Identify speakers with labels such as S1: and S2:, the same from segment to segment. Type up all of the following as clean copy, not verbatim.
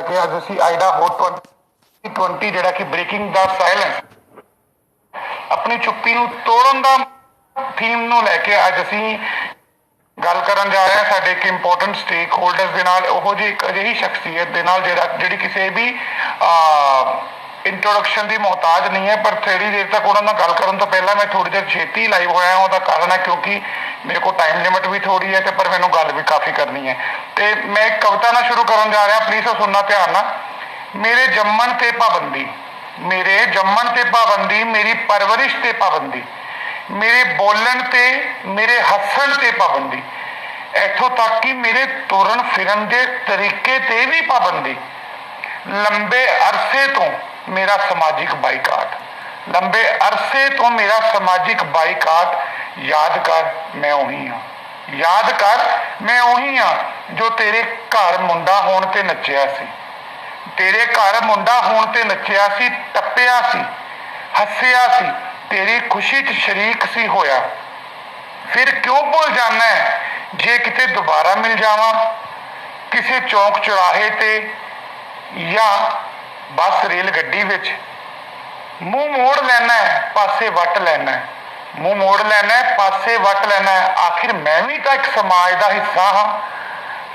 S1: लैके अज असी आइडा होट 2020 जिहड़ा कि ब्रेकिंग द साइलेंस अपनी चुप्पी नूं तोड़न दा थीम नूं लैके अज असी गल करन जा रहे हैं साडे एक इंपोर्टेंट स्टेक होल्डर्स दे नाल ओहो जी एक अजिही शख्सियत दे नाल जिहड़ी किसी भी इंट्रोडक्शन की मोहताज नहीं है पर थोड़ी देर तक उन्होंने गल करने तो पहला मैं थोड़ी देर छेती लाइव होया उसका कारण है क्योंकि मेरे को टाइम लिमिट भी थोड़ी है तो पर मैंने गल भी काफ़ी करनी है तो मैं एक कविता ना शुरू करन जा रहा प्लीज़ सुनना ध्यान ना। मेरे जम्मन ते पाबंदी, मेरे जम्मन ते पाबंदी, मेरी परवरिश ते पाबंदी, मेरे बोलन ते मेरे हसन ते पाबंदी, इथों तक कि मेरे तुरन फिरन के तरीके ते भी पाबंदी, लंबे अरसे तो मेरा समाजिक बाईकाट, लंबे अरसे तो मेरा समाजिक बाईकाट, याद कर मैं उही हाँ, याद कर मैं उही हाँ जो तेरे घर मुंडा होण ते नचिया सी, तेरे घर मुंडा होण ते नचिया सी, टप्पिया सी, हसिया सी, तेरी खुशी च शरीक सी होया, फिर क्यों भुल जाना है जे किते दोबारा मिल जावां किसी चौक चौराहे ते या बस रेल गड्डी विच, मुंह मोड़ लेना है पासे वट लेना है, मुंह मोड़ लेना है पासे वट लेना है, आखिर मैं भी तो एक समाज का हिस्सा हाँ,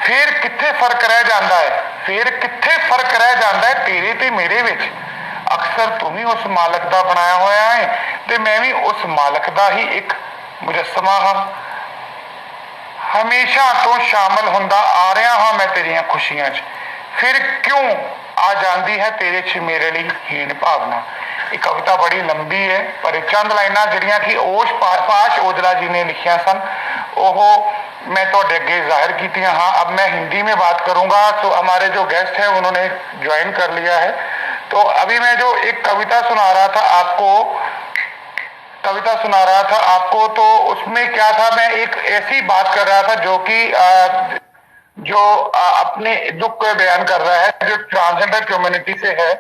S1: फिर कित्थे फर्क रह जाता है, फिर कित्थे फर्क रह जाता है तेरे ते मेरे विच, अक्सर तू भी उस मालक का बनाया होया है ते मैं भी उस मालक का ही एक मुजस्समा हाँ, हमेशा तो शामिल हुंदा आ रहा हाँ मैं तेरियां खुशियां च, फिर क्यों आ जाती है तेरे च मेरे लिए हीन भावना। ये कविता बड़ी लंबी है पर चंद लाइना जिहड़ियां कि ओश पाश ओजला जी ने लिखिया सन ओहो मैं थोड़े अगे जाहिर की हाँ। अब मैं हिंदी में बात करूंगा तो हमारे जो गेस्ट हैं उन्होंने ज्वाइन कर लिया है, तो अभी मैं जो एक कविता सुना रहा था आपको तो उसमें क्या था, मैं एक ऐसी बात कर रहा था जो कि अपने दुख को बयान कर रहा है जो ट्रांसजेंडर कम्युनिटी से है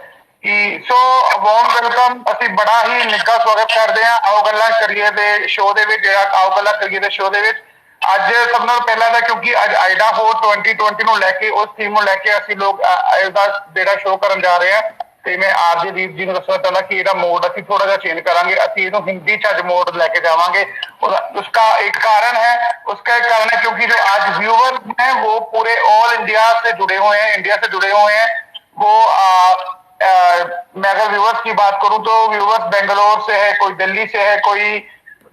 S1: कि सो वार्म वेलकम असी बड़ा ही निੱਘਾ स्वागत करते हैं। आओ गल्लां करिए दे शो दे विच जिहड़ा आओ गल्लां करिए दे शो दे विच अज सब नाल पहला दा क्योंकि अज आइडा हो 2020 नूं लैके उस थीम नूं लैके असी लोग इसदा जिहड़ा शो करन जा रहे हैं ते मैं आरजे दीप जी नूं दसना चाहना कि इहदा मोड असी थोड़ा जिहा चेंज करांगे, असी इहनूं हिंदी च अज मोड लैके जावांगे। उसका एक कारण है क्योंकि जो आज व्यूअर हैं वो पूरे ऑल इंडिया से जुड़े हुए हैं, इंडिया से जुड़े हुए हैं। वो मैं अगर व्यूअर्स की बात करूं तो व्यूअर्स बेंगलोर से है, कोई दिल्ली से है,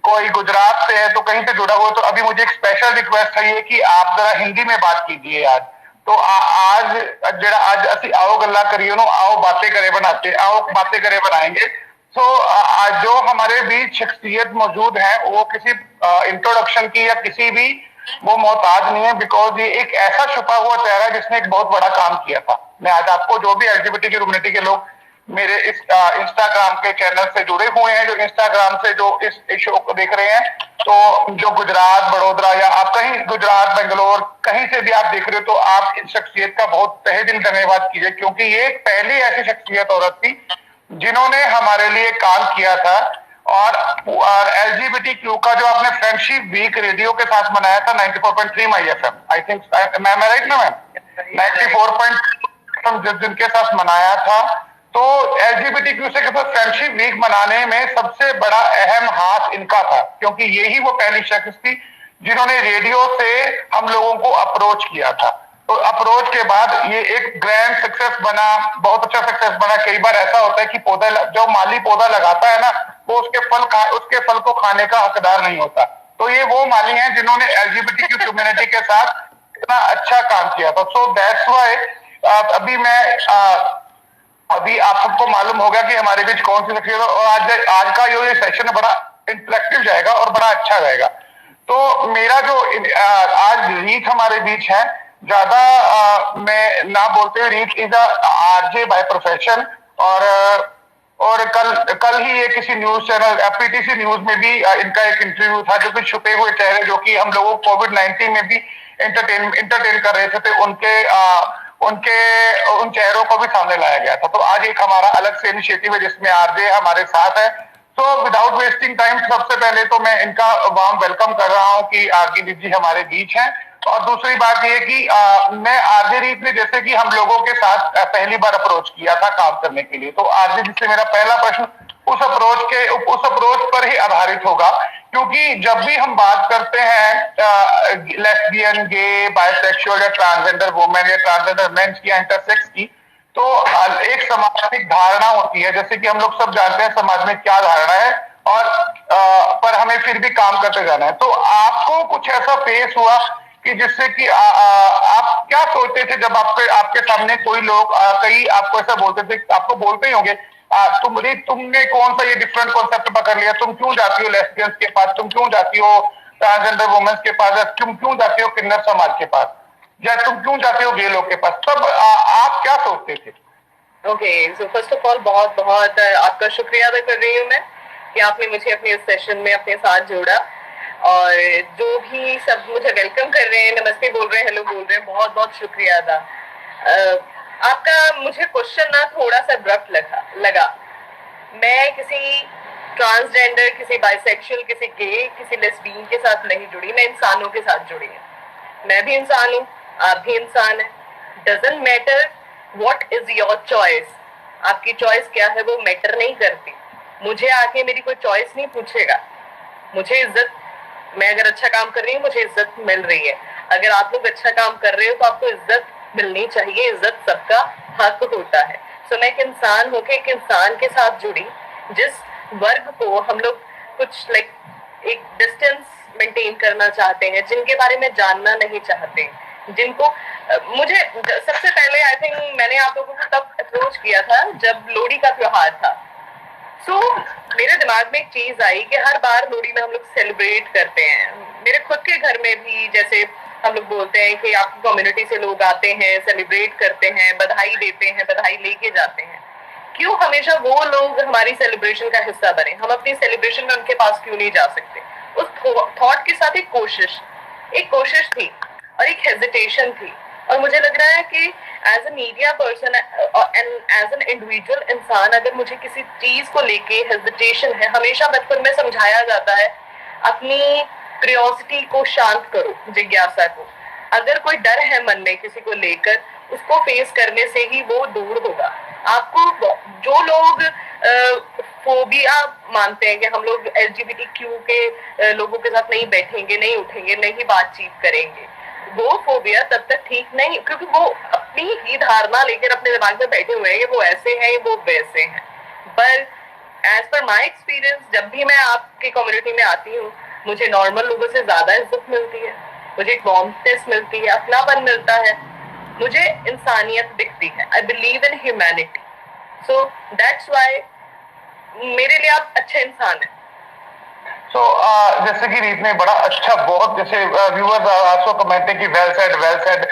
S1: कोई गुजरात से है, तो कहीं से जुड़ा हुआ। तो अभी मुझे एक स्पेशल रिक्वेस्ट है ये कि आप जरा हिंदी में बात कीजिए आज। तो आज जरा आज असी आओ गल्ला करिए नो, आओ बातें करे बनाते, आओ बातें करे बनाएंगे। तो आज जो हमारे बीच शख्सियत मौजूद है वो किसी इंट्रोडक्शन की या किसी भी वो मोहताज नहीं है, बिकॉज ये एक ऐसा छुपा हुआ चेहरा है जिसने एक बहुत बड़ा काम किया था। मैं आज आपको जो भी एलजीबीटी की कम्युनिटी के लोग मेरे इस इंस्टाग्राम के चैनल से जुड़े हुए हैं, जो इंस्टाग्राम से जो इस शो को देख रहे हैं, तो जो गुजरात बड़ोदरा या आप कहीं गुजरात बेंगलोर कहीं से भी आप देख रहे हो तो आप इस शख्सियत का बहुत तहे दिल धन्यवाद कीजिए, क्योंकि ये एक पहली ऐसी शख्सियत औरत थी जिन्होंने हमारे लिए काम किया था। और एलजीबीटी क्यू का जो आपने फ्रेंडशिप वीक रेडियो के साथ मनाया था 94.3 माई एफएम, आई थिंक मैं राइट ना मैम 94 जिनके साथ मनाया था, तो एलजीबीटी क्यू से फ्रेंडशिप वीक मनाने में सबसे बड़ा अहम हाथ इनका था, क्योंकि यही वो पहली शख्स थी जिन्होंने रेडियो से हम लोगों को अप्रोच किया था। तो अप्रोच के बाद ये एक ग्रैंड सक्सेस बना, बहुत अच्छा सक्सेस बना। कई बार ऐसा होता है कि पौधा जो माली पौधा लगाता है ना वो उसके फल को खाने का हकदार नहीं होता। तो ये वो माली हैं जिन्होंने एलजीबीटी कम्युनिटी के साथ इतना अच्छा काम किया था। सो दैट्स व्हाई अभी आप सबको मालूम होगा कि हमारे बीच कौन सी शख्सियत, और आज का ये सेशन बड़ा इंटरेक्टिव जाएगा और बड़ा अच्छा रहेगा। तो मेरा जो आज रीच हमारे बीच है, ज्यादा मैं ना बोलते हुए reach is RJ by profession. और कल ही ये किसी न्यूज चैनल पीटीसी न्यूज में भी इनका एक इंटरव्यू था, जो कि छुपे हुए चेहरे जो कि हम लोगों को कोविड-19 में भी एंटरटेन कर रहे थे, तो उन चेहरों को भी सामने लाया गया था। तो आज एक हमारा अलग से इनिशिएटिव है जिसमें आरजे हमारे साथ है। तो विदाउट वेस्टिंग टाइम सबसे पहले तो मैं इनका वार्म वेलकम कर रहा हूं कि आरजे दीप जी हमारे बीच हैं। और दूसरी बात ये कि मैं आरजे रीत ने, जैसे कि हम लोगों के साथ पहली बार अप्रोच किया था काम करने के लिए, तो आरजे रीत से मेरा पहला प्रश्न उस अप्रोच पर ही आधारित होगा, क्योंकि जब भी हम बात करते हैं लेस्बियन, गे, बायसेक्सुअल या ट्रांसजेंडर वुमेन या ट्रांसजेंडर मेंस की, इंटरसेक्स की, तो एक सामाजिक धारणा होती है, जैसे कि हम लोग सब जानते हैं समाज में क्या धारणा है, और पर हमें फिर भी काम करते जाना है। तो आपको कुछ ऐसा फेस हुआ कि जिससे कि आप क्या सोचते थे जब आपके सामने कोई लोग कई आपको ऐसा बोलते थे, आपको बोलते ही होंगे तुमने कौन सा ये डिफरेंट कॉन्सेप्ट पकड़ लिया, तुम क्यों जाती हो लेस्बियंस के पास, तुम क्यों जाती हो ट्रांसजेंडर वुमेन्स के पास, तुम क्यों जाती हो किन्नर समाज के पास, या तुम क्यों जाते हो गे लोग के पास, तब आप क्या सोचते थे?
S2: Okay, so first of all बहुत बहुत आपका शुक्रिया अदा कर रही हूँ मैं कि आपने मुझे अपने इस सेशन में अपने साथ जोड़ा, और जो भी सब मुझे वेलकम कर रहे हैं, नमस्ते बोल रहे हैं, हेलो बोल रहे हैं, बहुत बहुत शुक्रिया अदा। आपका मुझे क्वेश्चन ना थोड़ा सा अब्रप्ट लगा। मैं किसी ट्रांसजेंडर, किसी बाइसेक्सुअल, किसी गे, किसी लेस्बियन के साथ नहीं जुड़ी, मैं इंसानों के साथ जुड़ी हूँ। मैं भी इंसान हूँ, आप भी इंसान हैं। Doesn't matter what is your choice, आपकी चॉइस क्या है वो मैटर नहीं करती। मुझे आके मेरी कोई चॉइस नहीं पूछेगा, मुझे इज्जत, मैं अगर अच्छा काम कर रही हूँ मुझे इज्जत मिल रही है, अगर आप लोग अच्छा काम कर रहे हो तो आपको इज्जत मिलनी चाहिए, इज्जत सबका हक होता है। सो मैं एक इंसान होके एक इंसान के साथ जुड़ी, जिस वर्ग को हम लोग कुछ एक डिस्टेंस मेंटेन करना चाहते हैं, जिनके बारे में जानना नहीं चाहते, जिनको मुझे सबसे पहले आई थिंक मैंने आप लोगों को तब अप्रोच किया था जब लोहड़ी का त्योहार था। मेरे दिमाग में एक चीज आई कि हर बार लोहड़ी में हम लोग सेलिब्रेट करते हैं, मेरे खुद के घर में भी जैसे हम लोग बोलते हैं कि आपकी कम्युनिटी से लोग आते हैं, सेलिब्रेट करते हैं, बधाई देते हैं, बधाई लेके जाते हैं। क्यों हमेशा वो लोग हमारी सेलिब्रेशन का हिस्सा बने, हम अपनी सेलिब्रेशन में उनके पास क्यों नहीं जा सकते? उस थॉट के साथ एक कोशिश थी और एक हेजिटेशन थी, और मुझे लग रहा है कि as a media person and as an individual इंसान, अगर मुझे किसी चीज को लेके हेजिटेशन है, हमेशा बचपन में समझाया जाता है अपनी क्यूरियोसिटी को शांत करो, जिज्ञासा को। अगर कोई डर है मन में किसी को लेकर, उसको फेस करने से ही वो दूर होगा। आपको जो लोग फोबिया मानते हैं कि हम लोग LGBTQ के लोगों के साथ नहीं बैठेंगे, नहीं उठेंगे, नहीं बातचीत करेंगे, वो फोबिया तब तक ठीक नहीं, क्योंकि वो अपनी ही धारणा लेकर अपने दिमाग में बैठे हुए हैं कि वो ऐसे हैं, वो वैसे हैं। पर एज पर माई एक्सपीरियंस, जब भी मैं आपकी कम्युनिटी में आती हूँ, मुझे नॉर्मल लोगों से ज्यादा इज्जत मिलती है, मुझे एक वार्मनेस मिलती है, अपनापन मिलता है, मुझे इंसानियत दिखती है। I believe in humanity, so that's why मेरे लिए आप अच्छे इंसान हैं।
S1: जैसे कि रीत ने बड़ा अच्छा, बहुत जैसे व्यूअर्स आल्सो कमेंटिंग कि वेल सेड,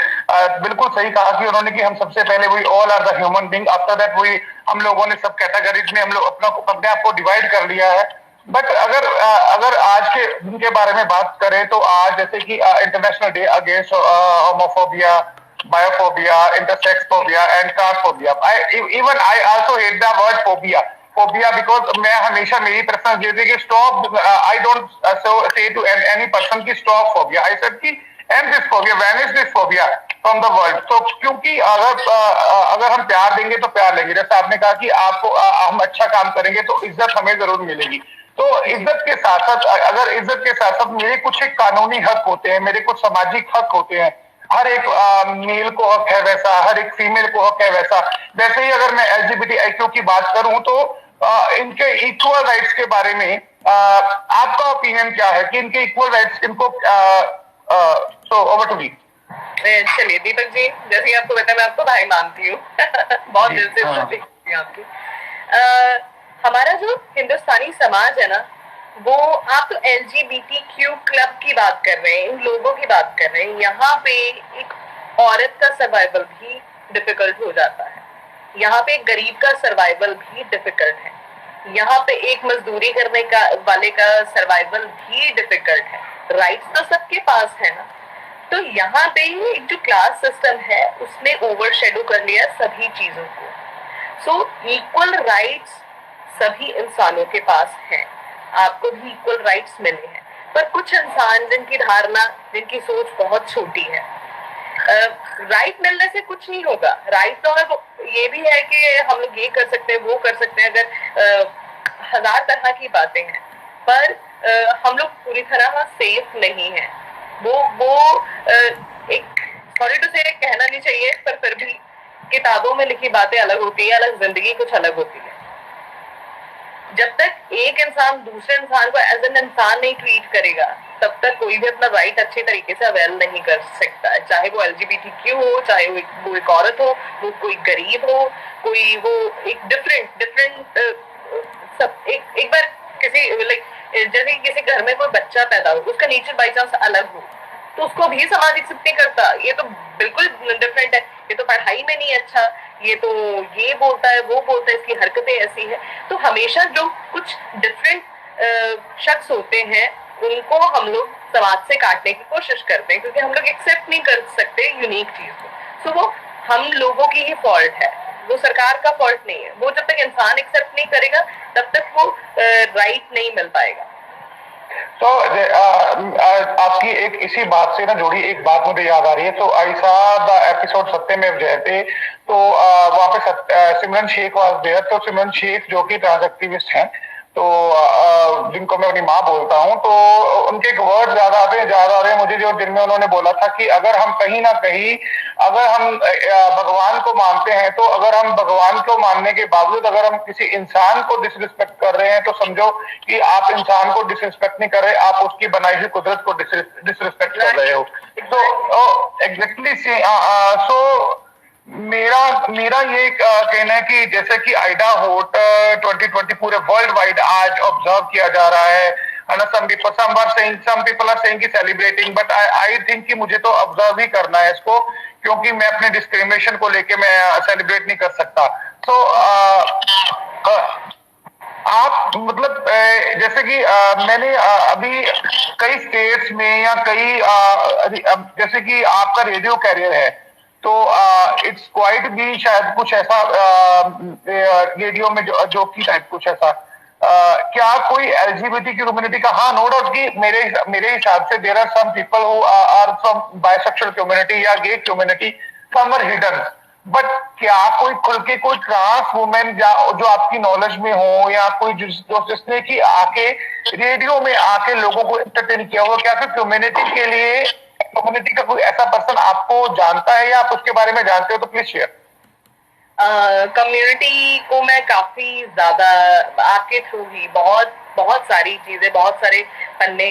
S1: बिल्कुल सही कहा कि उन्होंने कि हम सबसे पहले वही all are the human being, after that वही हम लोगों ने सब कैटेगरीज में हम लोग अपने आप को डिवाइड कर लिया है। बट अगर आज के दिन के बारे में बात करें तो आज जैसे कि international day against homophobia, biophobia, intersex phobia and transphobia, I also hate the word phobia because मैं हमेशा मेरी प्रेफरेंस ये थी कि stop, I don't say to any person की स्टॉप फोबिया, आई सेड कि and this phobia, vanish this phobia from the world. तो क्योंकि अगर हम प्यार देंगे तो प्यार लेंगे, जैसे आपने कहा कि आपको हम अच्छा काम करेंगे तो इज्जत हमें जरूर मिलेगी। तो इज्जत के साथ साथ, अगर इज्जत के साथ साथ मेरे कुछ एक कानूनी हक होते हैं, मेरे कुछ सामाजिक हक होते हैं, हर एक मेल को हक है वैसा, हर एक फीमेल को हक है वैसा। वैसे ही अगर मैं LGBTIQ की बात करूं तो इनके इक्वल राइट्स के बारे में आपका ओपिनियन क्या है कि इनके इक्वल राइट्स इनको, सो ओवर टू मी।
S2: चलिए दीपक जी, जैसे आपको पता मैं आपको भाई मानती हूँ बहुत दिल से आपकी। हमारा जो हिंदुस्तानी समाज है ना, वो आप तो LGBTQ क्लब की बात कर रहे हैं, इन लोगों की बात कर रहे हैं, यहाँ पे एक औरत का सर्वाइवल भी डिफिकल्ट हो जाता है, यहाँ पे एक गरीब का सर्वाइवल भी डिफिकल्ट है, यहाँ पे एक मजदूरी करने का वाले का सर्वाइवल भी डिफिकल्ट है। राइट्स तो सबके पास है ना, तो यहाँ पे एक जो क्लास सिस्टम है उसने ओवरशैडो कर लिया सभी चीजों को। सो इक्वल राइट्स सभी इंसानों के पास हैं, आपको भी इक्वल राइट्स मिले हैं। पर कुछ इंसान जिनकी धारणा, जिनकी सोच बहुत छोटी है, राइट मिलने से कुछ नहीं होगा। राइट तो है, ये भी है कि हम लोग ये कर सकते हैं, वो कर सकते हैं, अगर हजार तरह की बातें हैं, पर हम लोग पूरी तरह सेफ नहीं है। वो एक, सॉरी टू से कहना नहीं चाहिए, पर फिर भी किताबों में लिखी बातें अलग होती है, अलग जिंदगी कुछ अलग होती है। जब तक एक इंसान दूसरे इंसान को एज एन इंसान नहीं ट्रीट करेगा, तब तक कोई भी अपना राइट अच्छे तरीके से अवेल नहीं कर सकता है। चाहे वो LGBTQ हो, चाहे वो एक औरत हो, वो कोई गरीब हो, कोई वो एक डिफरेंट सब एक बार किसी लाइक जैसे किसी घर में कोई बच्चा पैदा हो, उसका नेचर बाई चांस अलग हो, तो उसको भी समाज एक्सेप्ट नहीं करता। ये तो बिल्कुल डिफरेंट है, ये तो पढ़ाई में नहीं अच्छा, ये तो ये बोलता है, वो बोलता है, इसकी हरकतें ऐसी है। तो हमेशा जो कुछ डिफरेंट शख्स होते हैं, उनको हम लोग समाज से काटने की कोशिश करते हैं, क्योंकि हम लोग एक्सेप्ट नहीं कर सकते यूनिक चीज को। सो वो हम लोगों की ही फॉल्ट है, वो सरकार का फॉल्ट नहीं है। वो जब तक इंसान एक्सेप्ट नहीं करेगा, तब तक वो राइट नहीं मिल पाएगा।
S1: तो आपकी एक इसी बात से ना जुड़ी एक बात मुझे याद आ रही है। तो आई साहब एपिसोड सत्यमेव जयते, तो वहां पे सिमरन शेख वाज देयर। तो सिमरन शेख जो कि ट्रांस एक्टिविस्ट हैं, तो जिनको मैं अपनी माँ बोलता हूँ, तो उनके एक वर्ड ज्यादा आते हैं मुझे, जो जिनमें उन्होंने बोला था कि अगर हम कहीं ना कहीं, अगर हम भगवान को मानते हैं, तो अगर हम भगवान को मानने के बावजूद अगर हम किसी इंसान को डिसरिस्पेक्ट कर रहे हैं, तो समझो कि आप इंसान को डिसरिस्पेक्ट नहीं कर रहे, आप उसकी बनाई हुई कुदरत को डिसरिस्पेक्ट कर रहे हो। तो एग्जैक्टली सो मेरा ये कहना है कि जैसे कि आइडा होट 2020 पूरे वर्ल्ड वाइड आज ऑब्जर्व किया जा रहा है ना। some people are saying कि सेलिब्रेटिंग, बट आई थिंक कि मुझे तो ऑब्जर्व ही करना है इसको, क्योंकि मैं अपने डिस्क्रिमिनेशन को लेके मैं सेलिब्रेट नहीं कर सकता। तो आप मतलब जैसे कि मैंने अभी कई स्टेट्स में या कई जैसे कि आपका रेडियो कैरियर है, तो इट्स क्वाइट भी शायद कुछ ऐसा रेडियो में जो की टाइप कुछ ऐसा क्या कोई LGBT की कम्युनिटी का, हाँ नो डाउट कि मेरे हिसाब से there are some people who are from bisexual community या gay community, some are hidden, but क्या कोई खुल के कोई ट्रांस वुमेन जो आपकी नॉलेज में हो, या कोई जिसने कि आके रेडियो में आके लोगों को एंटरटेन किया हो, क्या कोई कम्युनिटी का कोई ऐसा पर्सन आपको जानता है या आप उसके बारे में जानते हो, तो प्लीज शेयर।
S2: कम्युनिटी को मैं काफी ज्यादा आपके थ्रू ही बहुत सारी चीजें, बहुत सारे पन्ने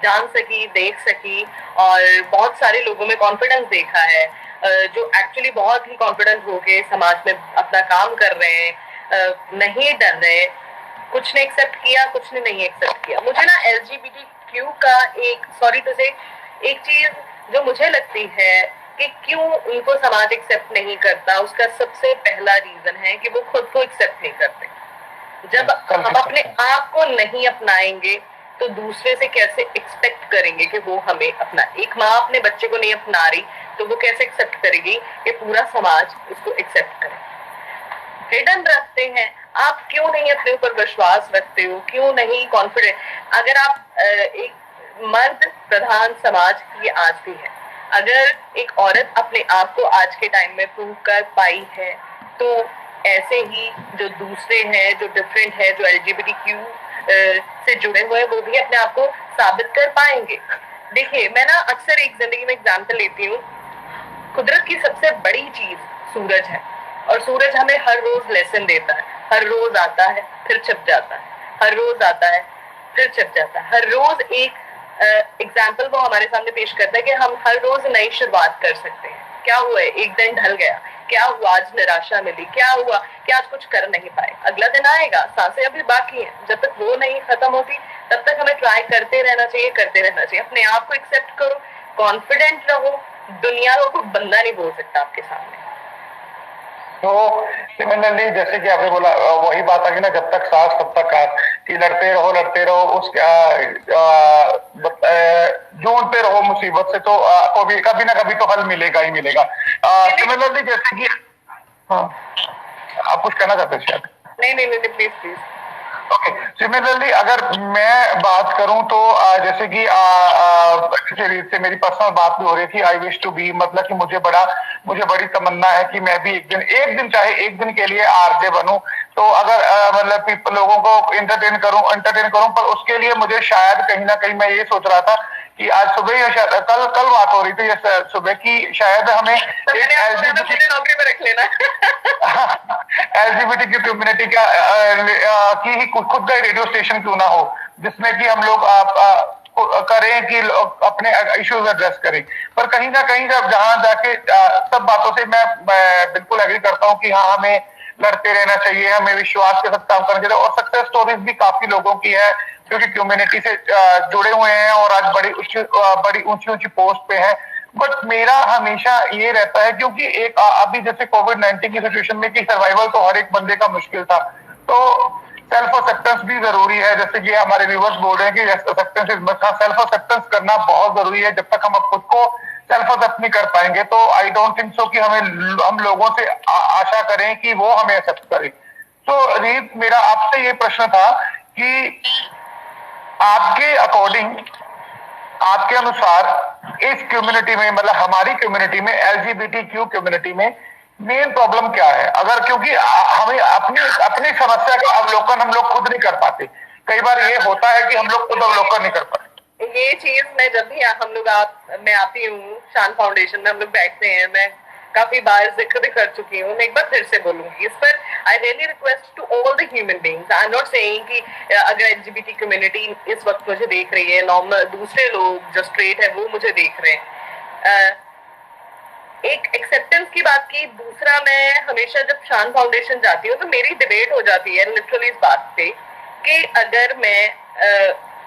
S2: जान सकी, देख सकी, और बहुत सारे लोगों में कॉन्फिडेंस देखा है, जो एक्चुअली बहुत ही कॉन्फिडेंट होके समाज में अपना काम कर रहे हैं, नहीं डर रहे। कुछ ने एक्सेप्ट किया, कुछ ने नहीं एक्सेप्ट किया। मुझे ना LGBTQ का एक, सॉरी टू से, एक चीज जो मुझे लगती है कि क्यों उनको समाज एक्सेप्ट नहीं करता, उसका सबसे पहला रीजन है कि वो खुद को एक्सेप्ट नहीं करते। जब हम अपने आप को नहीं अपनाएंगे, तो दूसरे से कैसे एक्सपेक्ट करेंगे कि वो हमें अपना, एक माँ अपने बच्चे को नहीं अपना रही, तो वो कैसे एक्सेप्ट करेगी कि पूरा समाज उसको एक्सेप्ट करे। हिडन रखते हैं। आप क्यों नहीं अपने ऊपर विश्वास रखते हो, क्यों नहीं कॉन्फिडेंट? अगर आप एक मर्द प्रधान समाज ये आज भी है, अगर एक औरत अपने आप को आज के टाइम में प्रूव कर पाई है, तो ऐसे ही जो दूसरे हैं, जो डिफरेंट है, जो LGBTQ से जुड़े हुए हैं, वो भी अपने आप को साबित कर पाएंगे। देखिए, मैं ना अक्सर एक जिंदगी में एग्जाम्पल लेती हूँ। कुदरत की सबसे बड़ी चीज सूरज है, और सूरज हमें हर रोज लेसन देता है। हर रोज आता है, फिर छिप जाता है, हर रोज आता है, फिर छिप जाता है। हर रोज एक एग्जाम्पल वो हमारे सामने पेश करता है कि हम हर रोज नई शुरुआत कर सकते हैं। क्या हुआ है? एक दिन ढल गया, क्या हुआ? आज निराशा मिली, क्या हुआ कि आज कुछ कर नहीं पाए, अगला दिन आएगा, सांसें अभी बाकी हैं। जब तक वो नहीं खत्म होती, तब तक हमें ट्राई करते रहना चाहिए, करते रहना चाहिए। अपने आप को एक्सेप्ट करो, कॉन्फिडेंट रहो, दुनिया को बंदा नहीं बोल सकता आपके सामने।
S1: तो सिमिलरली जैसे कि आपने बोला, वही बात आ गई ना, जब तक सांस तब तक काट, कि लड़ते रहो उस ढूंढते रहो मुसीबत से, तो कभी ना कभी तो हल मिलेगा ही मिलेगा। सिमिलरली जैसे कि, हाँ आप कुछ कहना चाहते हैं शायद?
S2: नहीं, प्लीज।
S1: ओके, सिमिलरली अगर मैं बात करूं तो जैसे कि से मेरी पर्सनल बात भी हो रही थी, आई विश टू बी, मतलब कि मुझे बड़ी तमन्ना है कि मैं भी एक दिन चाहे एक दिन के लिए आरजे बनूं, तो अगर मतलब लोगों को एंटरटेन करूं, पर उसके लिए मुझे शायद कहीं ना कहीं मैं ये सोच रहा था कि आज सुबह या कल कल बात हो रही थी सुबह की शायद हमें एक
S2: नौकरी में रख लेना
S1: एलजीबीटी की कम्युनिटी का की ही खुद का रेडियो स्टेशन क्यों ना हो, जिसमें कि हम लोग करें कि अपने इश्यूज एड्रेस करें। पर कहीं ना कहीं जब जहां जाके सब बातों से मैं बिल्कुल एग्री करता हूँ कि हाँ, हमें लड़ते रहना चाहिए, हमें विश्वास के साथ काम करना चाहिए, और सक्सेस स्टोरीज भी काफी लोगों की है जो कि कम्युनिटी से जुड़े हुए हैं और आज बड़ी ऊंची ऊंची पोस्ट पे हैं। बट मेरा हमेशा ये रहता है, क्योंकि एक अभी जैसे कोविड-19 की सिचुएशन में कि सर्वाइवल तो हर एक बंदे का मुश्किल था, तो सेल्फ एक्सेप्टेंस भी जरूरी है। जैसे कि हमारे व्यूवर्स बोल रहे हैं कि एक्सेप्टेंस सेल्फ एक्सेप्टेंस करना बहुत जरूरी है। जब तक हम खुद को सेल्फ एक्सेप्ट नहीं कर पाएंगे तो आई डोंट थिंक सो कि हम लोगों से आशा करें कि वो हमें एक्सेप्ट करें। तो रीत, मेरा आपसे ये प्रश्न था कि आपके अकॉर्डिंग, आपके अनुसार इस कम्युनिटी में, मतलब हमारी कम्युनिटी में, एलजीबीटीक्यू कम्युनिटी में मेन प्रॉब्लम क्या है? अगर क्योंकि हमें अपनी अपनी समस्या का अवलोकन हम लोग खुद नहीं कर पाते, कई बार ये होता है कि हम लोग खुद अवलोकन नहीं कर पाते।
S2: ये चीज मैं जब भी मैं आती हूँ शान फाउंडेशन में, हम लोग बैठते हैं, मैं काफी बार जिक्र भी कर चुकी हूँ, मैं एक बार फिर से बोलूंगी इस पर। I really request to all the human beings, I am not saying कि अगर एलजीबीटी कम्युनिटी इस वक्त मुझे देख रही है, नॉर्मल दूसरे लोग जो स्ट्रेट है वो मुझे देख रहे हैं, एक एक्सेप्टेंस की बात की। दूसरा, मैं हमेशा जब शान फाउंडेशन जाती हूँ तो मेरी डिबेट हो जाती है लिटरली इस बात पे कि अगर मैं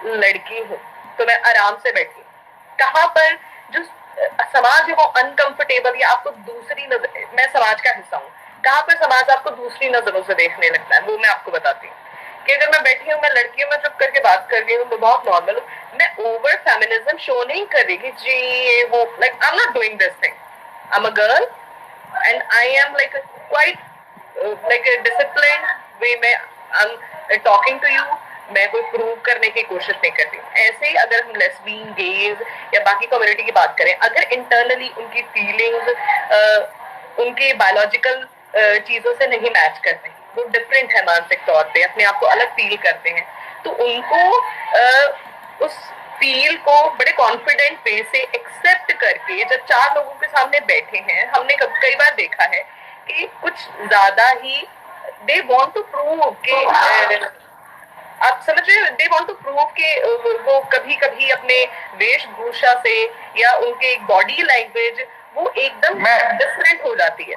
S2: लड़की हूँ तो मैं आराम से बैठी, कहाँ पर जो समाज है वो अनकंफर्टेबल या आपको दूसरी नजर, मैं समाज का हिस्सा हूँ, कहाँ पर समाज आपको दूसरी नजरों से देखने लगता है, वो मैं आपको बताती हूँ। कि अगर मैं बैठी हूँ, मैं लड़की हूँ, मैं चुप करके बात कर रही हूँ, मैं बहुत नॉर्मल हूँ, मैं ओवर फेमिनिज्म शो नहीं कर रही कि जी ये वो, like I am not doing this thing, I am a girl and I am like a quite like a disciplined way में I'm talking to you, मैं कोई प्रूव करने की कोशिश नहीं करती। ऐसे ही अगर हम लेस्बियन, गेज या बाकी कम्युनिटी की बात करें, अगर इंटरनली उनकी फीलिंग्स उनके बायोलॉजिकल चीजों से नहीं मैच करते, वो डिफरेंट है मानसिक तौर पे, अपने आप को अलग फील करते हैं, तो उनको उस फील को बड़े कॉन्फिडेंट वे से एक्सेप्ट करके जब चार लोगों के सामने बैठे हैं, हमने कई बार देखा है कि कुछ ज्यादा ही दे वांट टू प्रूव के, आप समझ रहे हो, दे वांट टू प्रूव के वो कभी कभी अपने वेशभूषा से या उनके बॉडी लैंग्वेज वो एकदम डिफरेंट हो जाती है,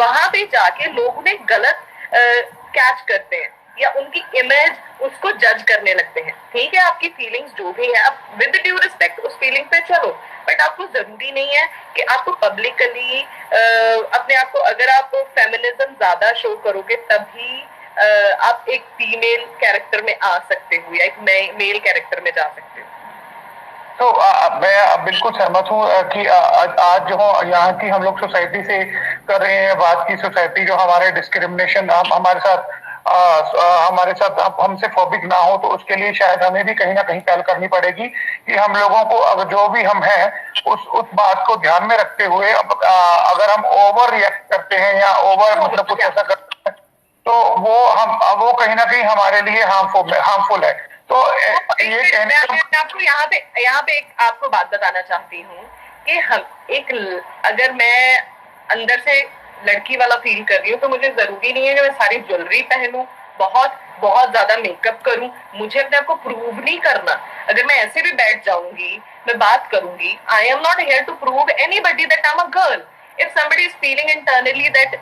S2: वहां पे जाके लोग उन्हें गलत कैच करते हैं या उनकी इमेज उसको जज करने लगते हैं। ठीक है, आपकी फीलिंग्स जो भी है, आप विद ड्यू रिस्पेक्ट उस फीलिंग पे चलो, बट आपको जरूरी नहीं है कि आपको पब्लिकली अपने आप को, अगर आप फेमिनिज्म ज्यादा शो करोगे तभी आप एक फीमेल कैरेक्टर में आ सकते हो या एक मेल कैरेक्टर में जा सकते हो।
S1: तो मैं बिल्कुल सहमत हूँ कि आज जो यहाँ की हम लोग सोसाइटी से कर रहे हैं बात की, सोसाइटी जो हमारे डिस्क्रिमिनेशन हमारे साथ हमसे फोबिक ना हो, तो उसके लिए शायद हमें भी कहीं ना कहीं पहल करनी पड़ेगी कि हम लोगों को अगर जो भी हम हैं उस बात को ध्यान में रखते हुए अगर हम ओवर रिएक्ट करते हैं या ओवर मतलब कुछ ऐसा करते हैं तो वो कहीं ना कहीं हमारे लिए हार्मफुल है। तो ये कहने
S2: मैं आपको यहाँ पे एक आपको बात बताना चाहती हूँ कि अगर मैं अंदर से लड़की वाला फील कर रही हूँ तो मुझे जरूरी नहीं है कि मैं सारी ज्वेलरी पहनूं, बहुत बहुत ज्यादा मेकअप करूं, मुझे अपने आप को प्रूव नहीं करना। अगर मैं ऐसे भी बैठ जाऊंगी, मैं बात करूंगी, I am not here to prove anybody that I am a girl. If somebody is feeling internally that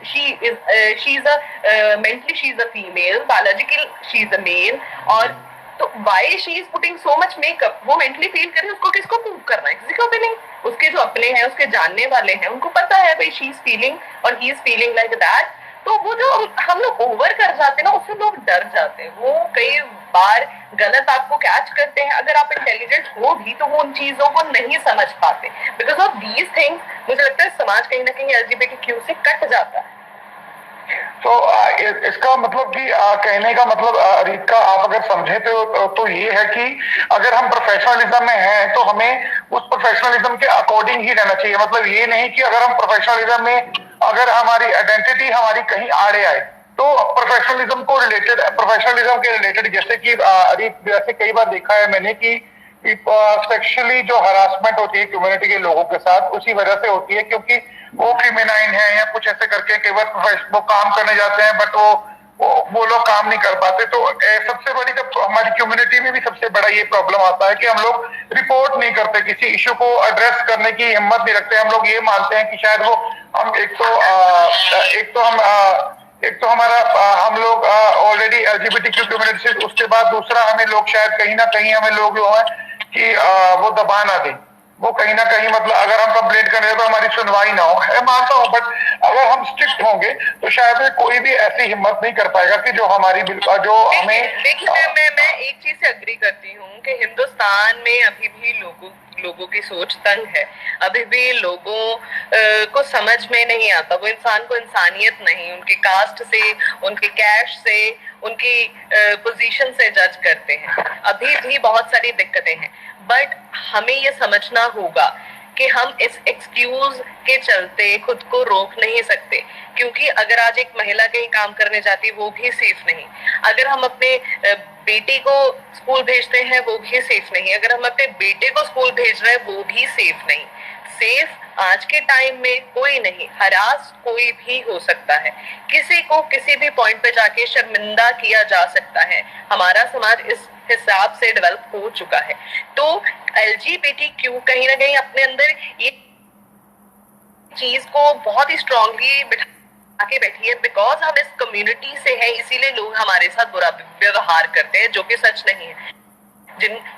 S2: mentally she is a female, biologically she is a male, और तो why she is putting so much makeup, वो mentally feel करे, उसको किसको prove करना है? किसी को भी नहीं। उसके जो अपने हैं, उसके जानने वाले हैं, उनको पता है भाई she is feeling और he is feeling like that। तो वो जो हम लोग ओवर कर जाते हैं ना, उससे लोग डर जाते हैं, वो कई बार गलत आपको कैच करते हैं। अगर आप इंटेलिजेंट हो भी तो वो उन चीजों को नहीं समझ पाते। बिकॉज ऑफ दीज थिंग्स मुझे लगता है समाज कहीं ना कहीं एलजीबीटीक्यू से कट जाता है।
S1: तो इसका मतलब कि कहने का मतलब रीत का आप अगर समझे तो ये है कि अगर हम प्रोफेशनलिज्म में हैं तो हमें उस प्रोफेशनलिज्म के अकॉर्डिंग ही रहना चाहिए। मतलब ये नहीं कि अगर हम प्रोफेशनलिज्म में अगर हमारी आइडेंटिटी हमारी कहीं आड़े आए तो प्रोफेशनलिज्म के रिलेटेड जैसे कि जैसे कई बार देखा है मैंने कि सेक्सुअली जो हरासमेंट होती है कम्युनिटी के लोगों के साथ उसी वजह से होती है क्योंकि वो क्रिमिनाइन है या कुछ ऐसे करके कई बार वो काम करने जाते हैं बट वो लोग काम नहीं कर पाते। तो सबसे बड़ी जब हमारी कम्युनिटी में भी सबसे बड़ा ये प्रॉब्लम आता है कि हम लोग रिपोर्ट नहीं करते, किसी इश्यू को एड्रेस करने की हिम्मत नहीं रखते। हम लोग ये मानते हैं कि शायद वो हम एक तो हमारा हम लोग ऑलरेडी एलजीबीटीक्यू कम्युनिटी से, उसके बाद दूसरा हमें लोग शायद कहीं ना कहीं हमें लोग जो है कि वो दबा ना दें, वो कहीं ना कहीं मतलब अगर हम कंप्लेंट करें तो हमारी सुनवाई ना हो, है मानता हूं। बट अगर हम स्ट्रिक्ट होंगे तो शायद कोई भी ऐसी हिम्मत नहीं कर पाएगा कि जो हमारी जो हमें
S2: देखिए मैं एक चीज से अग्री करती हूँ कि हिंदुस्तान में अभी भी लोगों की सोच तंग है। अभी भी लोगों को समझ में नहीं आता, वो इंसान को इंसानियत नहीं, उनके कास्ट से, उनके कैश से, उनकी पोजीशन से जज करते हैं। अभी भी बहुत सारी दिक्कतें हैं, बट हमें ये समझना होगा कि हम इस एक्सक्यूज के चलते खुद को रोक नहीं सकते, क्योंकि अगर आज एक महिला कहीं काम करने जाती है वो भी सेफ नहीं, अगर हम अपने बेटे को स्कूल भेजते हैं वो भी सेफ नहीं, अगर हम अपने बेटे को स्कूल भेज रहे हैं वो भी सेफ नहीं। सेफ आज के टाइम में कोई नहीं, हरास कोई भी हो सकता है, किसी को किसी भी पॉइंट पे जाके शर्मिंदा किया जा सकता है। हमारा समाज इस हिसाब से डेवलप हो चुका है। तो LGBTQ कहीं ना कहीं अपने अंदर ये चीज को बहुत ही स्ट्रांगली बिठा के बैठी है, बिकॉज हम इस कम्युनिटी से हैं, इसीलिए लोग हमारे साथ बुरा व्यवहार करते हैं, जो कि सच नहीं है।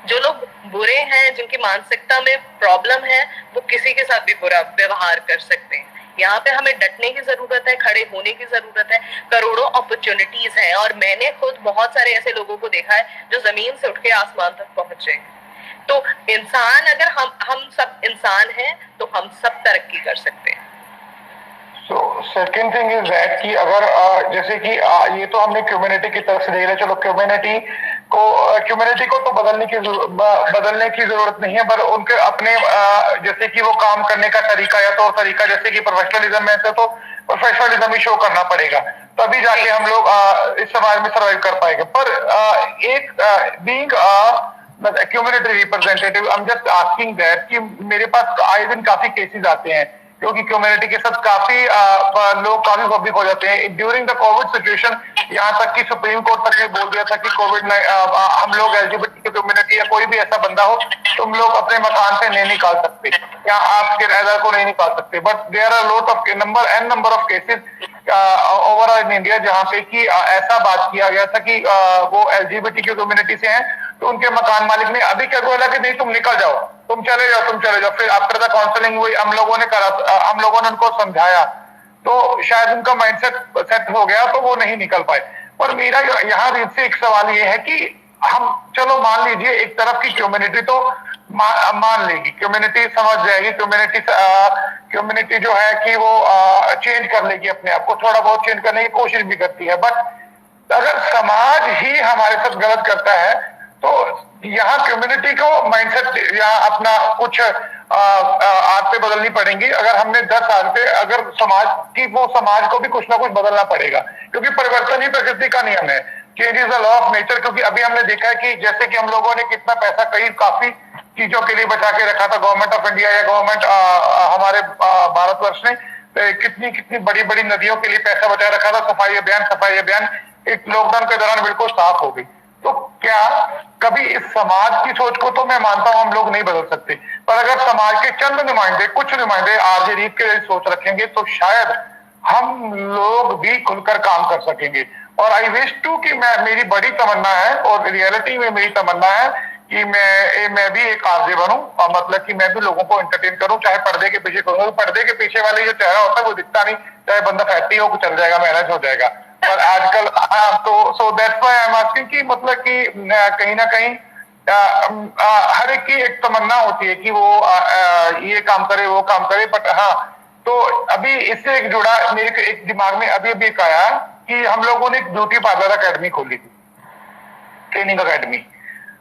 S2: जो लोग बुरे हैं, जिनकी मानसिकता में प्रॉब्लम है, वो किसी के साथ भी बुरा व्यवहार कर सकते हैं। यहाँ पे हमें डटने की जरूरत है, खड़े होने की जरूरत है। करोड़ों अपॉर्चुनिटीज हैं और मैंने खुद बहुत सारे ऐसे लोगों को देखा है जो जमीन से उठ के आसमान तक पहुंचे हैं। तो इंसान, अगर हम सब इंसान हैं तो हम सब तरक्की कर सकते हैं।
S1: So second thing is that कि अगर जैसे कि ये तो हमने कम्युनिटी की तरफ से देख रहे, चलो कम्युनिटी को तो बदलने की जरूरत नहीं है, पर उनके अपने जैसे कि वो काम करने का तरीका या तौर तरीका, जैसे कि प्रोफेशनलिज्म में से तो प्रोफेशनलिज्म ही शो करना पड़ेगा, तभी जाके हम लोग इस समाज में सर्वाइव कर पाएंगे। पर एक being community representative, I am just asking that कि मेरे पास आए दिन काफी केसेस आते हैं क्योंकि कम्युनिटी के साथ काफी लोग काफी पब्लिक हो जाते हैं। ड्यूरिंग द कोविड सिचुएशन, यहाँ तक कि सुप्रीम कोर्ट तक ने बोल दिया था कि कोविड हम लोग एलजीबीटी कम्युनिटी या कोई भी ऐसा बंदा हो, तुम लोग अपने मकान से नहीं निकाल सकते या आप किराएदार को नहीं निकाल सकते। But there are lot of number of cases overall in India जहाँ पे कि ऐसा बात किया गया था कि वो एलजीबीटी कम्युनिटी से हैं, तो उनके मकान मालिक ने अभी क्या बोला कि नहीं तुम निकल जाओ, तुम चले जाओ। फिर आफ्टर द काउंसलिंग हुई, हम लोगों ने उनको समझाया, तो शायद उनका माइंडसेट सेट हो गया तो वो नहीं निकल पाए। पर मेरा यहाँ से एक सवाल ये है कि हम चलो मान लीजिए एक तरफ की कम्युनिटी तो मान लेगी, कम्युनिटी समझ जाएगी, कम्युनिटी जो है कि वो चेंज कर लेगी, अपने आप को थोड़ा बहुत चेंज करने की कोशिश भी करती है। बट अगर समाज ही हमारे साथ गलत करता है तो यहाँ कम्युनिटी को माइंडसेट या अपना कुछ आदतें बदलनी पड़ेंगी। अगर हमने 10 साल से अगर समाज को भी कुछ ना कुछ बदलना पड़ेगा, क्योंकि परिवर्तन ही प्रकृति का नियम है, change is the law of nature. क्योंकि अभी हमने देखा है कि जैसे कि हम लोगों ने कितना पैसा काफी चीजों के लिए बचा के रखा था, गवर्नमेंट ऑफ इंडिया या गवर्नमेंट हमारे भारतवर्ष ने कितनी बड़ी बड़ी नदियों के लिए पैसा बचा रखा था। सफाई अभियान एक लॉकडाउन के दौरान बिल्कुल साफ हो गई। तो क्या कभी इस समाज की सोच को तो मैं मानता हूं हम लोग नहीं बदल सकते, पर अगर समाज के कुछ नुमाइंदे आरजे रीत के लिए सोच रखेंगे तो शायद हम लोग भी खुलकर काम कर सकेंगे। और आई विश टू कि मेरी बड़ी तमन्ना है और रियलिटी में मेरी तमन्ना है कि मैं भी एक आरजे बनूं, और मतलब कि मैं भी लोगों को एंटरटेन करूं, चाहे पर्दे के पीछे करूं। पर्दे के पीछे वाले जो चेहरा होता है वो दिखता नहीं, चाहे बंदा फैटी हो, चल जाएगा, मैनेज हो जाएगा। पर आजकल तो so that's why I am asking कि मतलब कि कहीं ना कहीं हर एक की एक तमन्ना होती है कि वो ये काम करे वो काम करे। बट हाँ, तो अभी इससे एक जुड़ा मेरे एक दिमाग में अभी अभी एक आया कि हम लोगों ने एक ब्यूटी पार्लर अकेडमी खोली थी, ट्रेनिंग अकेडमी।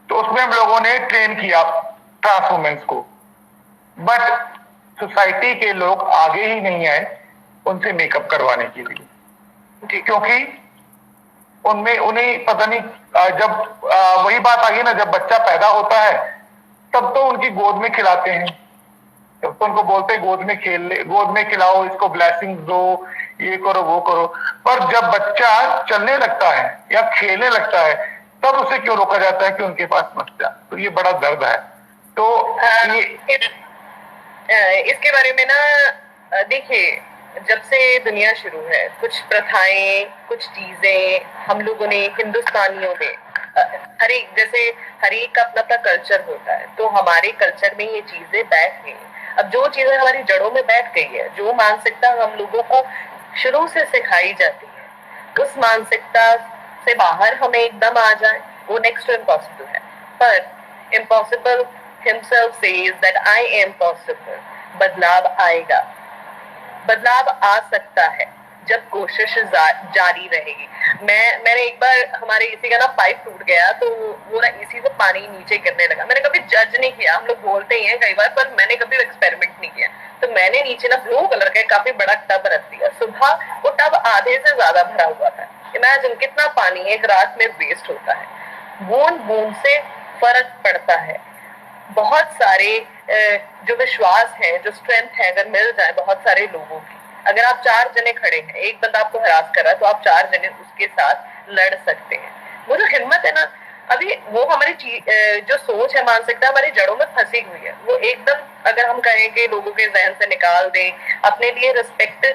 S1: तो उसमें हम लोगों ने ट्रेन किया ट्रांस वुमेन्स को, बट सोसाइटी के लोग आगे ही नहीं आए उनसे मेकअप करवाने के लिए, क्योंकि उनमें उन्हें पता नहीं, जब वही बात आ गई ना, जब बच्चा पैदा होता है तब तो उनकी गोद में खिलाते हैं, तब तो उनको बोलते हैं गोद में खेल ले, गोद में खिलाओ, इसको ब्लेसिंग दो, ये करो वो करो। पर जब बच्चा चलने लगता है या खेलने लगता है तब उसे क्यों रोका जाता है कि उनके पास मत जा। तो ये बड़ा दर्द है। तो
S2: इसके बारे में ना देखिए, जब से दुनिया शुरू है कुछ प्रथाएं, कुछ चीजें हम लोगों ने हिंदुस्तानियों में हर एक, जैसे हर एक का अपना अपना कल्चर होता है, तो हमारे कल्चर में ये चीजें बैठ गई। अब जो चीजें हमारी जड़ों में बैठ गई है, जो मानसिकता हम लोगों को शुरू से सिखाई जाती है, उस मानसिकता से बाहर हमें एकदम आ जाए वो नेक्स्ट टू इम्पॉसिबल है। पर impossible himself says that I M possible. बदलाव आएगा, बदलाव आ सकता है जब कोशिश जारी रहेगी। मैंने एक बार हमारे एसी का ना पाइप टूट गया, तो वो ना एसी से पानी नीचे गिरने लगा। मैंने कभी जज नहीं किया, हम लोग बोलते ही हैं कई बार, पर मैंने कभी एक्सपेरिमेंट नहीं किया। तो मैंने नीचे ना ब्लू कलर का काफी बड़ा टब रख दिया। सुबह वो टब आधे से ज्यादा भरा हुआ था। इमेजिन कितना पानी एक रात में वेस्ट होता है। बूंद बूंद से फर्क पड़ता है। बहुत सारे जो विश्वास है, जो स्ट्रेंथ है, अगर मिल जाए बहुत सारे लोगों की, अगर आप 4 जने खड़े हैं, एक बंदा आपको हरास कर रहा है, तो आप 4 जने उसके साथ लड़ सकते हैं। वो जो हिम्मत है ना, अभी वो हमारी जो सोच है, मानसिकता हमारी जड़ों में फंसी हुई है, वो एकदम अगर हम कहें कि लोगों के जहन से निकाल दें, अपने लिए रिस्पेक्ट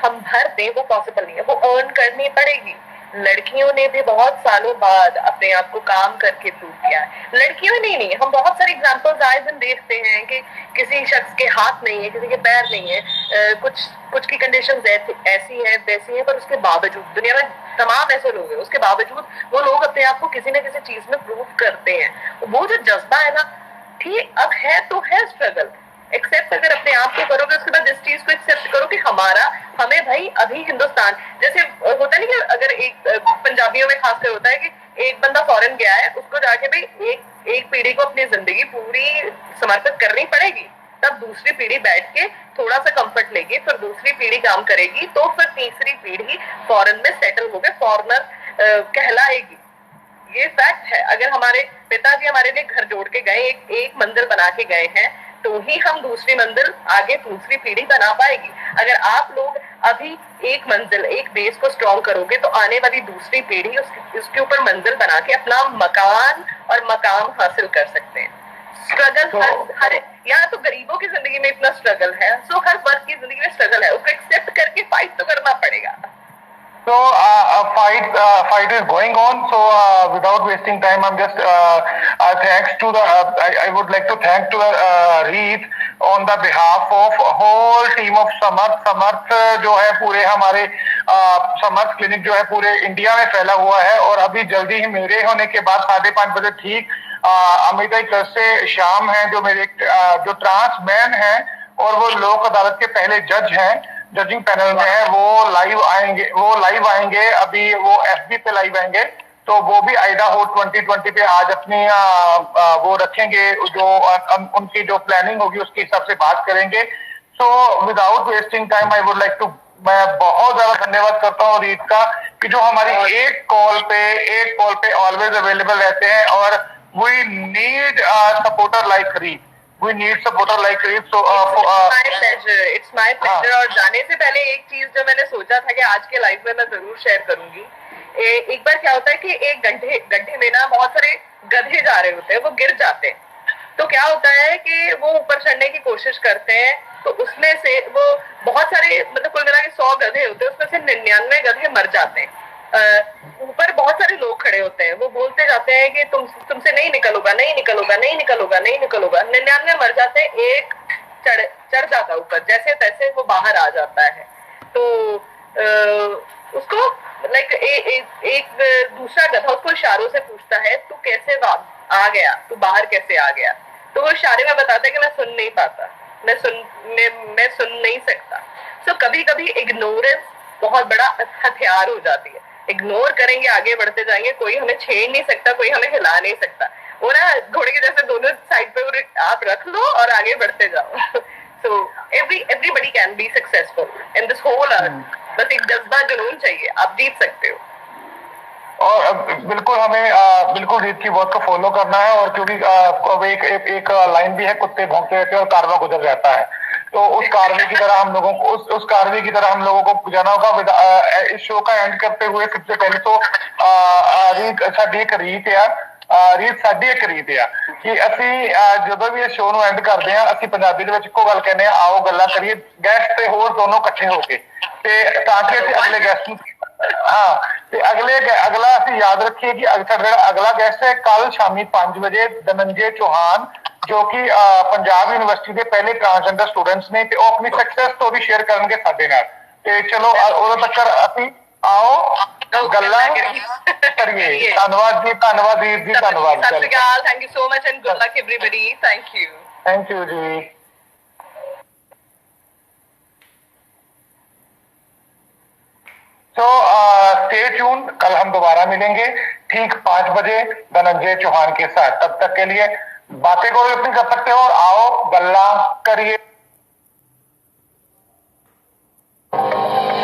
S2: हम भर दें, वो पॉसिबल नहीं है। वो अर्न करनी पड़ेगी। लड़कियों ने भी बहुत सालों बाद अपने आप को काम करके प्रूव किया है। लड़कियों ने नहीं, हम बहुत सारे एग्जांपल्स आए दिन देखते हैं कि किसी शख्स के हाथ नहीं है, किसी के पैर नहीं है, कुछ की कंडीशंस ऐसी है वैसी है, पर उसके बावजूद दुनिया में तमाम ऐसे लोग हैं, उसके बावजूद वो लोग अपने आप को किसी न किसी चीज में प्रूव करते हैं। वो जो जज्बा है ना, ठीक अब है तो है स्ट्रगल, एक्सेप्ट अगर अपने आप को करोगे, उसके बाद इस चीज को एक्सेप्ट करो कि हमें भाई अभी हिंदुस्तान, जैसे होता नहीं कि अगर एक पंजाबियों में खासकर होता है कि एक बंदा फॉरेन गया है, उसको जाके भाई एक पीढ़ी को अपनी जिंदगी पूरी समर्पित करनी पड़ेगी, तब दूसरी पीढ़ी बैठ के थोड़ा सा कंफर्ट लेगी, फिर दूसरी पीढ़ी काम करेगी, तो फिर तीसरी पीढ़ी फॉरेन में सेटल होकर फॉरेनर कहलाएगी। ये फैक्ट है। अगर हमारे पिताजी हमारे लिए घर जोड़ के गए, एक मंजिल बना के गए हैं, तो ही हम दूसरी मंजिल आगे दूसरी पीढ़ी बना पाएगी। अगर आप लोग अभी एक मंजिल, एक बेस को स्ट्रॉन्ग करोगे, तो आने वाली दूसरी पीढ़ी उसके ऊपर मंजिल बना के अपना मकान और मकाम हासिल कर सकते हैं। स्ट्रगल हर यहाँ तो गरीबों की जिंदगी में इतना स्ट्रगल है, सो हर वर्ग की जिंदगी में स्ट्रगल है, उसको एक्सेप्ट करके फाइट तो करना पड़ेगा।
S1: So fight is going on. So without wasting time, I'm just thanks to the I would like to thank to Reet on the behalf of whole team of समर्थ जो है पूरे हमारे समर्थ क्लिनिक जो है पूरे इंडिया में फैला हुआ है। और अभी जल्दी ही मेरे होने के बाद 5:30 बजे ठीक अमिता कर से शाम है जो मेरे जो ट्रांस मैन है और वो लोक अदालत के पहले जज हैं, जजिंग पैनल में है, वो लाइव आएंगे अभी वो FB पे लाइव आएंगे। तो वो भी आइडाहो 2020 पे आज अपनी वो रखेंगे, जो उनकी जो प्लानिंग होगी उसके हिसाब से बात करेंगे। So without wasting time I would like to, मैं बहुत ज्यादा धन्यवाद करता हूँ रीत का कि जो हमारी एक कॉल पे ऑलवेज अवेलेबल रहते हैं। और वी नीड सपोर्टर लाइक रीत, we need supporter like Reet. So
S2: it's my pleasure. और जाने से पहले एक चीज जो मैंने सोचा था कि आज के लाइव में मैं जरूर शेयर करूंगी। एक बार क्या होता है कि एक गड्ढे में ना बहुत सारे गधे जा रहे होते हैं, वो गिर जाते हैं। तो क्या होता है कि वो ऊपर चढ़ने की कोशिश करते हैं, तो उसमें से वो बहुत सारे, मतलब कुल मिला के 100 गधे होते हैं, उसमें से 99 गधे मर जाते हैं। ऊपर बहुत सारे लोग खड़े होते हैं, वो बोलते जाते हैं कि तुमसे नहीं निकलोगा, नहीं निकलोगा, नहीं निकलोगा, नहीं निकलोगा। 99 मर जाते हैं, एक चढ़ जाता है ऊपर, जैसे तैसे वो बाहर आ जाता है। तो उसको लाइक एक दूसरा गधा उसको इशारों से पूछता है, तू कैसे आ गया, तू बाहर कैसे आ गया? तो वो इशारे में बताता है कि मैं सुन नहीं पाता। मैं सुन नहीं सकता। सो कभी कभी इग्नोरेंस बहुत बड़ा हथियार हो जाती है। इग्नोर करेंगे, आगे बढ़ते जाएंगे, कोई हमें छेड़ नहीं सकता, कोई हमें हिला नहीं सकता। वो ना घोड़े के जैसे दोनों साइड पे आप रख लो और आगे बढ़ते जाओ। So everybody can be successful in this whole earth. बस एक जज्बा, जुनून चाहिए, आप जीत सकते हो।
S1: और बिल्कुल हमें बिल्कुल रीत की बात को फॉलो करना है, और क्योंकि एक लाइन भी है, कुत्ते भौंकते रहते हैं और कारवा गुजर जाता है। तो उस कारवे की तरह हम लोगों को उस कारवे की तरह हम लोगों को जाना होगा। इस शो का एंड करते हुए सबसे पहले तो रीत साडी एक रीत है, ਰੀਤ ਸਾਡੀ ਇੱਕ ਰੀਤ ਆ ਕਿ ਅਸੀਂ ਜਦੋਂ ਵੀ ਇਹ ਸ਼ੋਅ ਨੂੰ ਐਂਡ ਕਰਦੇ ਆ, ਅਸੀਂ ਪੰਜਾਬੀ ਦੇ ਵਿੱਚ ਇੱਕੋ ਗੱਲ ਕਹਿੰਦੇ ਆ, ਆਓ ਗੱਲਾਂ ਕਰੀਏ ਗੈਸਟ ਤੇ ਹੋਰ ਦੋਨੋਂ ਇਕੱਠੇ ਹੋ ਕੇ, ਤੇ ਤਾਂ ਕਿ ਅਸੀਂ ਅਗਲੇ ਗੈਸਟ ਨੂੰ ਤੇ ਅਗਲਾ ਅਸੀਂ ਯਾਦ ਰੱਖੀਏ ਕਿ ਸਾਡਾ ਜਿਹੜਾ ਅਗਲਾ ਗੈਸਟ ਹੈ ਕੱਲ ਸ਼ਾਮੀ 5 ਵਜੇ ਧਨੰਜੇ ਚੌਹਾਨ, ਜੋ ਕਿ ਪੰਜਾਬ ਯੂਨੀਵਰਸਿਟੀ ਦੇ ਪਹਿਲੇ ਟ੍ਰਾਂਸਜੈਂਡਰ ਸਟੂਡੈਂਟਸ ਨੇ, ਤੇ ਉਹ ਆਪਣੀ ਸਕਸੈਸ ਸਟੋਰੀ ਸ਼ੇਅਰ ਕਰਨਗੇ ਸਾਡੇ ਨਾਲ। ਤੇ ਚਲੋ ਉਦੋਂ ਤੱਕ ਅਸੀਂ आओ गल्ला करिए। धन्यवाद जी, धन्यवाद वीर जी, धन्यवाद।
S2: Sat Sri Akal, thank you so much and good luck everybody. Thank
S1: you ji. So stay tune, कल हम दोबारा मिलेंगे ठीक 5 बजे धनंजय चौहान के साथ। तब तक के लिए बातें को भी अपनी कर सकते हो, और आओ गल्ला करिए।